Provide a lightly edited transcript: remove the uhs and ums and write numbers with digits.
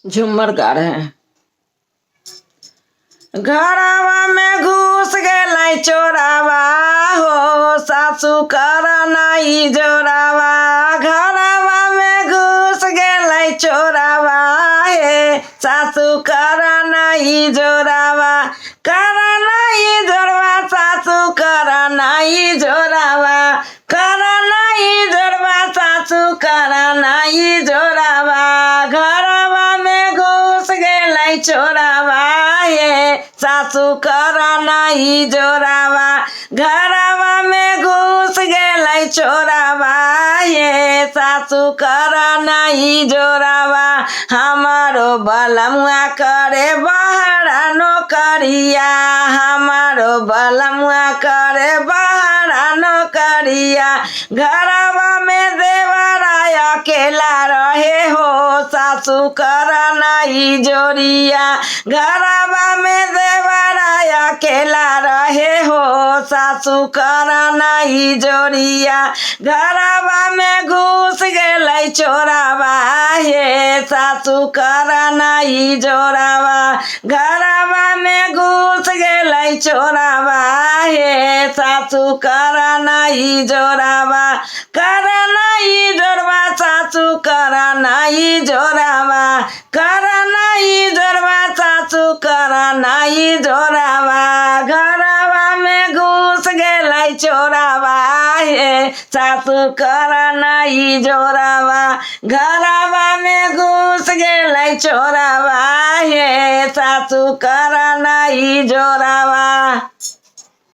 झूमर गा रहे हैं। घरवा में घुस गेलै चोरावा हो, सासू कर नाई जोरावा। घरवा में घुस गेलै चोरावा हे, सासू कर नाई जोरावा। कर नाई जोरवा, सासू कर नाई जोरावा। कर नाई जोरवा, सासू कर नाई जोरावा। घरवा में घुस गेलै चोरावा हे, सासू कर नाई जोरावा। घरवा में घुस गेलै चोरावा हे, सासू कर नाई जोरावा। हमारो बलमुआ करे बहरा नौकरिया, हमारो बलमुआ करे बहरा नौकरिया। घरवा में देवरा अकेला रहे हो, सासू कर नाई जोरिया। घरवा में देवरा अकेला रहे हो, सासू कर नाई जोरिया। घरवा में घुस गेलै चोरावा हे, सासू कर नाई जोरावा। घरवा में घुस गेलै चोरावा हे, सासू कर नाई जोरावा। कर नाई जोरवा, सासू कर नाई जोरावा। कर नाई जोरवा, सासू कर नाई जोरावा। घरवा में घुस गेलै चोरावा हे, सासू कर नाई जोरावा। घरवा में घुस गेलै चोरावा हे, सासू कर नाई जोरावा।